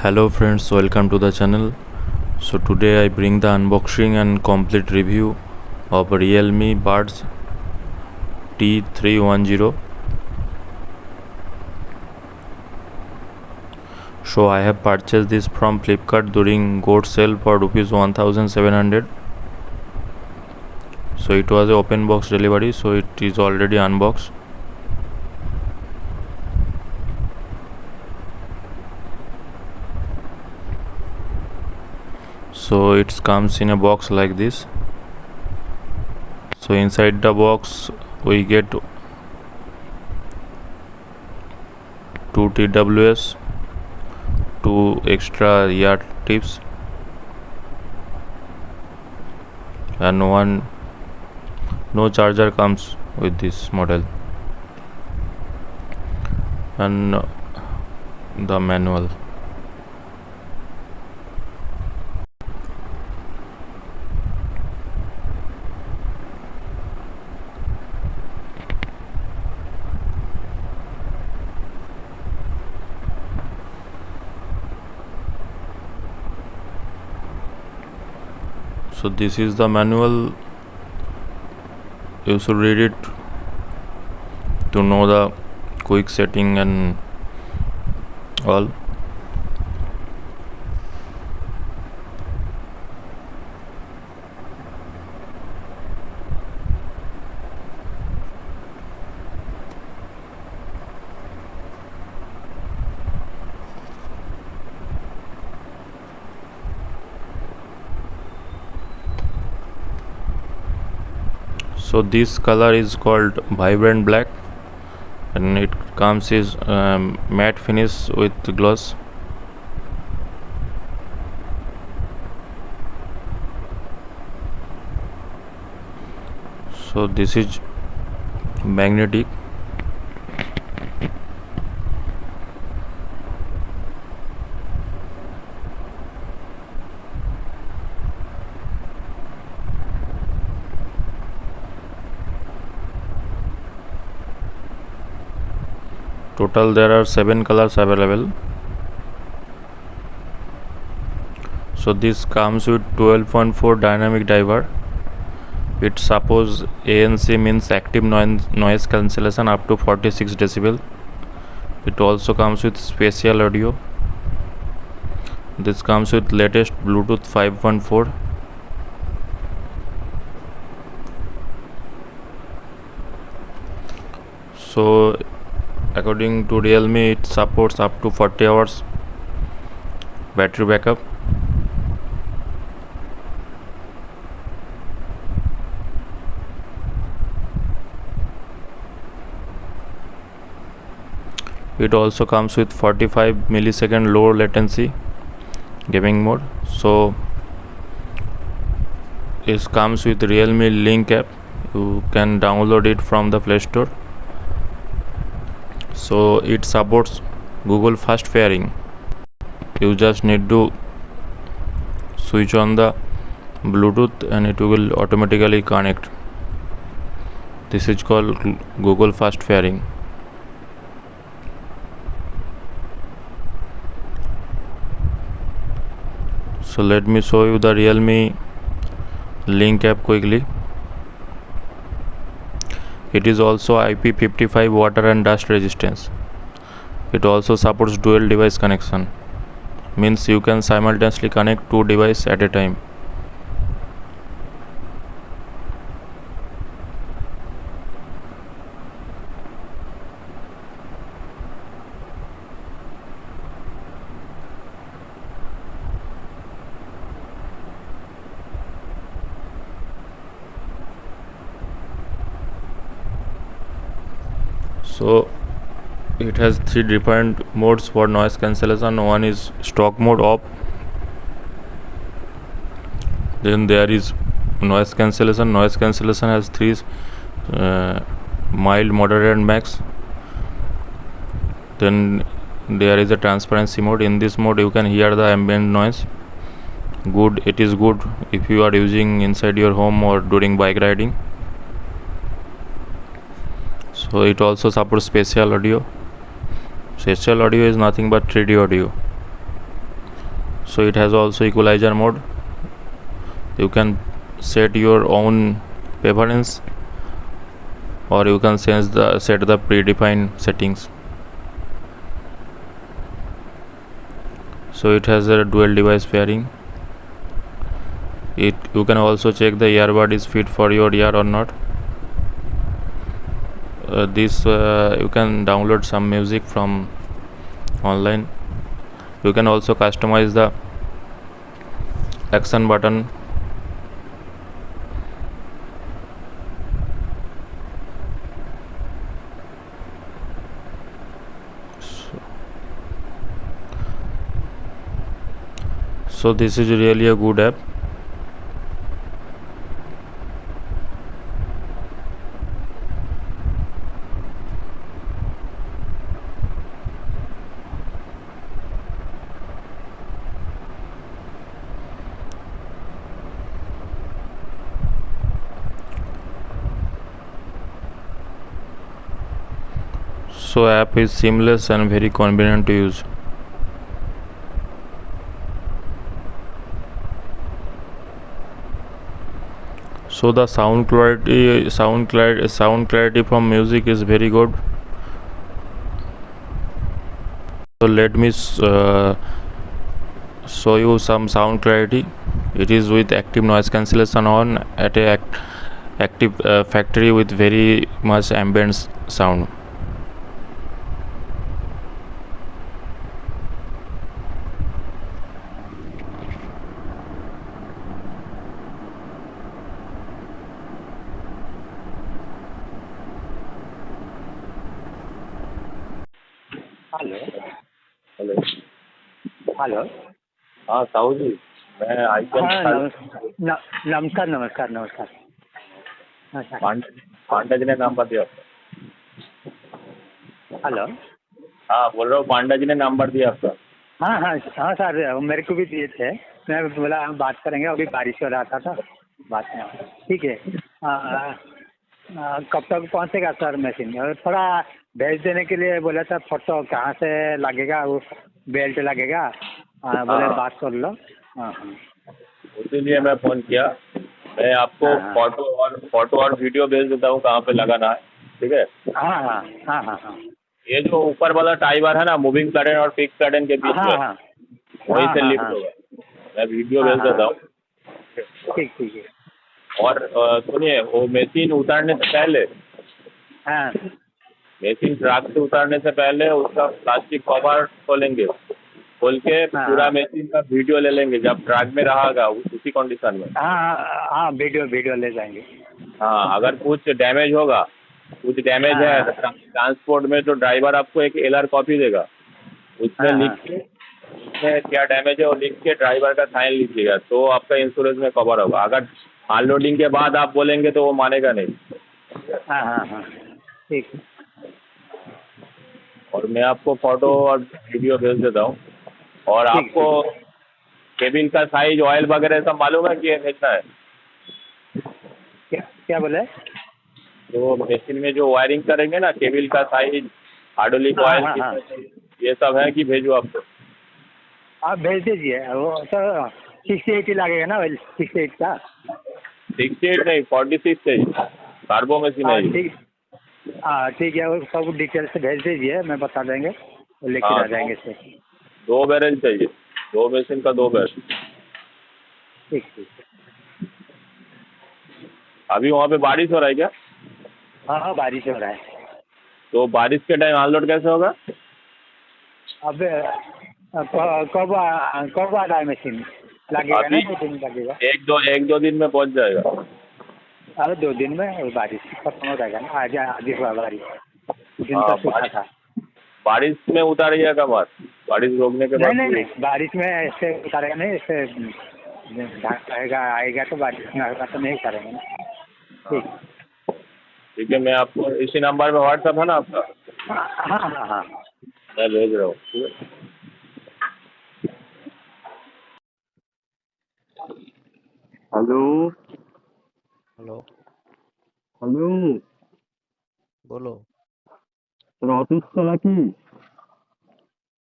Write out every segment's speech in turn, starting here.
Hello friends, welcome to the channel. So today I bring the unboxing and complete review of Realme Buds T310. So I have purchased this from Flipkart during gold sale for rupees 1700. So it was a open box delivery, so it is already unboxed. So it comes in a box like this. So inside the box we get 2 TWS, 2 extra ear tips, and no charger comes with this model, and the manual. So this is the manual. You should read it to know the quick setting and all. So this color is called vibrant black, and it comes is matte finish with gloss. So this is magnetic. Total there are 7 colors available. So this comes with 12.4 dynamic driver. It supports ANC, means active noise cancellation, up to 46 decibel. It also comes with spatial audio. This comes with latest Bluetooth 5.4. So according to Realme, it supports up to 40 hours battery backup. It also comes with 45 millisecond low latency gaming mode. So it comes with Realme Link app. You can download it from the Play Store. So it supports Google fast pairing. You just need to switch on the Bluetooth and it will automatically connect. This is called Google fast pairing. So let me show you the Realme Link app quickly. It is also IP55 water and dust resistance. It also supports dual device connection, means you can simultaneously connect 2 devices at a time. So it has 3 different modes for noise cancellation. One is stock mode off, then there is noise cancellation. Noise cancellation has 3 mild, moderate and max. Then there is a transparency mode. In this mode you can hear the ambient noise. It is good if you are using inside your home or during bike riding. So it also supports spatial audio. Spatial audio is nothing but 3D audio. So it has also equalizer mode. You can set your own preference, or you can set the predefined settings. So it has a dual device pairing. You can also check the earbud is fit for your ear or not. This you can download some music from online. You can also customize the action button. So this is really a good app. So app is seamless and very convenient to use. So the sound clarity from music is very good. So let me show you some sound clarity. It is with active noise cancellation on at a active factory with very much ambient sound. Hello hello. Hello. हाँ साहू जी, मैं हाँ नमस्कार नमस्कार नमस्कार। पांडा जी ने number दिया आपका। Hello. हाँ बोल रहा हूँ, पांडा जी ने नंबर दिया आपका। हाँ हाँ हाँ सर, मेरे को भी दिए थे। मैं बोला हम बात करेंगे, अभी बारिश हो रहा था बात नहीं। ठीक है। कब तक पहुँचेगा सर मशीन? और थोड़ा भेज देने के लिए बोला था। फोटो कहाँ से लगेगा? वो बेल्ट लगेगा। बोले बात कर लो। हाँ हाँ, इसीलिए मैं फ़ोन किया। मैं आपको हाँ फोटो और वीडियो भेज देता हूँ कहाँ पे लगाना है, ठीक है। हाँ हाँ हाँ हाँ हाँ ये जो ऊपर वाला टाइमर है ना, मूविंग पैटर्न और फिक्स पैटर्न के बीच हाँ में, हाँ वहीं हाँ से हाँ लिफ्ट हाँ। होगा। मैं वीडियो हाँ भेज हाँ देता हूँ। ठीक ठीक है। और सुनिए, वो मशीन उतारने से पहले, हाँ मशीन ट्रक से उतारने से पहले उसका प्लास्टिक कवर खोलेंगे। खोल के हाँ पूरा हाँ मशीन का वीडियो ले लेंगे जब ट्रक में रहेगा उसी कंडीशन में। हाँ हाँ, वीडियो ले जाएंगे। हाँ, अगर कुछ डैमेज होगा, कुछ डैमेज हाँ है हाँ ट्रांसपोर्ट में, तो ड्राइवर आपको एक एलआर कॉपी देगा। उसमें हाँ लिख हाँ के, उसमें क्या डैमेज है वो लिख के ड्राइवर का साइन लीजिएगा, तो आपका इंश्योरेंस में कवर होगा। अगर अनलोडिंग के बाद आप बोलेंगे तो वो मानेगा नहीं। हाँ हाँ हाँ ठीक। और मैं आपको फ़ोटो और वीडियो भेज देता हूँ। और ठीक आपको ठीक। केबिन का साइज, ऑयल वगैरह सब मालूम है कि ये भेजना है? क्या क्या बोले? तो मशीन में जो वायरिंग करेंगे ना, केबिल का साइज, हाइड्रोलिक हाँ ऑयल हाँ हाँ, कितना चाहिए, ये सब है कि भेजो आपको? आप भेज दीजिए। वो सर 60-80 लगेगा ना? 68 का। 68 नहीं, 46 चाहिए। कार्बो मशीन है हाँ ये। ठीक। हाँ ठीक है, वो सब डिटेल से भेज दीजिए, मैं बता देंगे, वो लेकर हाँ, आ जाएंगे सर। दो बैरल चाहिए, दो मशीन का 2 बैरल। ठीक ठीक। अभी वहाँ पे बारिश हो रहा है क्या? हाँ हाँ, बारिश हो रहा है। तो बारिश के टाइम अनलोड कैसे होगा? अब कब आ रहा है मशीन? लगेगा ना? अभी 2 दिन लगेगा। एक दो दिन में पहुँच जाएगा। अरे 2 दिन में बारिश खत्म हो जाएगा ना? आगे हुआ बारिश, दिन हाँ, तक सूखा था। बारिश में उतारिएगा मत, बारिश रोकने के नहीं बाद नहीं नहीं, बारिश में ऐसे उतारेगा नहीं, ऐसे आएगा तो बारिश में आएगा तो नहीं उतारेंगे ना। ठीक। ठीक है, मैं आपको इसी नंबर में व्हाट्सअप है ना आपका? हाँ हाँ हाँ हाँ। मैं भेज रहा हूँ, ठीक है। हेलो। हेलो। हेलो। बोलो। তোর অসুস্থ নাকি?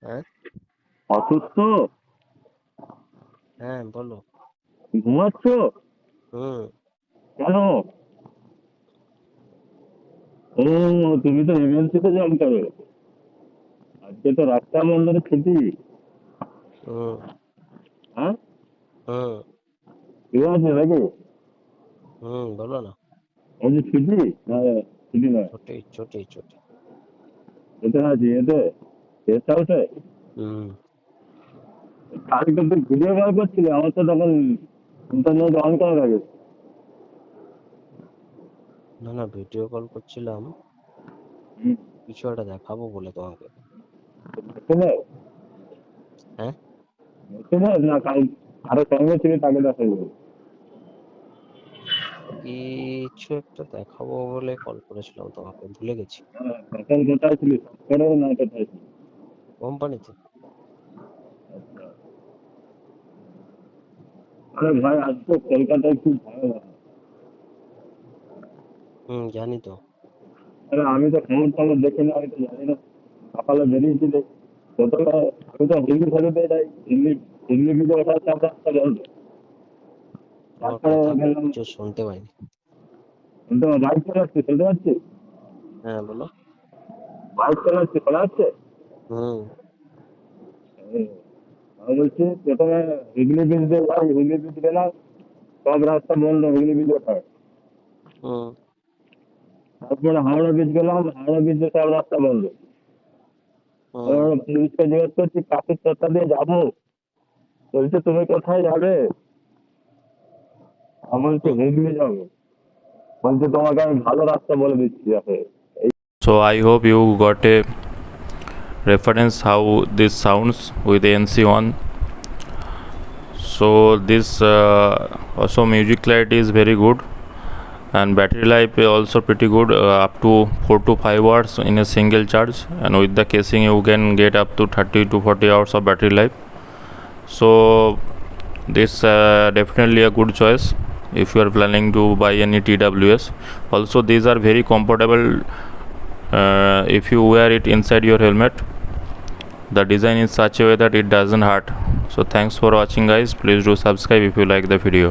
हैं? অসুস্থ? হ্যাঁ বলো। ঘুমাচ্ছ? হুম। কেন? ও, তুমি তো এমএনসিতে জয়েন করো। আজকে তো রাস্তা বন্দরে ছুটি। হুম। হ্যাঁ, হুম। ঠিক আছে নাকি? বলো না। ওই যে ছুটি না, ছুটি নয়, ছুটি ছুটি ছুটি। এতে আছি এতে, গেস্ট হাউসে। হুম। কালকে তো ভিডিও কল করছিলে, আমার তো তখন ইন্টারনেট অন করা থাকে। না না, ভিডিও কল করছিলাম, হুম, কিছু একটা দেখাবো বলে তোমাকে। শুনে হ্যাঁ, শুনে না, কাল আরো সঙ্গে ছিল তাকে দেখা যাবে। কিছু একটা দেখাবো বলে কল করেছিলাম তোমাকে, ভুলে গেছি। তখন কোথায় ছিল, করে না কোথায় ছিল? কোম্পানিতে। আরে ভাই, আজ তো কলকাতায় খুব ভালো লাগে। জানি তো। আরে আমি তো খবর টবর দেখি না, আমি তো জানি না। সকালে বেরিয়েছিল প্রথমে, আমি তো হিন্দি ফেরতে যাই, হিন্দি হিন্দি ভিডিও ওঠার চাপ রাস্তা বন্ধ। তোমার তারপরে কথা গেলাম, কিছু শুনতে পাইনি। শুনতে বাইক চালাচ্ছি, শুনতে পাচ্ছি, হ্যাঁ বলো। বাইক চালাচ্ছি, শোনা যাচ্ছে? হুম। হুম। আমি বলছি প্রথমে হুগলি ব্রিজ দিয়ে যাই, হুগলি ব্রিজ গেলাম, সব রাস্তা বন্ধ হুগলি ব্রিজ ওঠায়। হুম। তারপরে হাওড়া ব্রিজ গেলাম, হাওড়া ব্রিজে সব রাস্তা বন্ধ। হুম। এবার পুলিশকে জিজ্ঞেস করছি কাকির রাস্তা দিয়ে যাবো, বলছে তুমি কোথায় যাবে? আমি বলছি হুম। হুগলি যাবো, বলছে তোমাকে আমি ভালো রাস্তা বলে দিচ্ছি যাবে। So I hope you got a reference how this sounds with ANC on. So this also music clarity is very good, and battery life is also pretty good, up to 4 to 5 hours in a single charge, and with the casing you can get up to 30 to 40 hours of battery life. So this definitely a good choice if you are planning to buy any TWS. Also these are very comfortable if you wear it inside your helmet. The design is such a way that it doesn't hurt. So thanks for watching guys, please do subscribe if you like the video.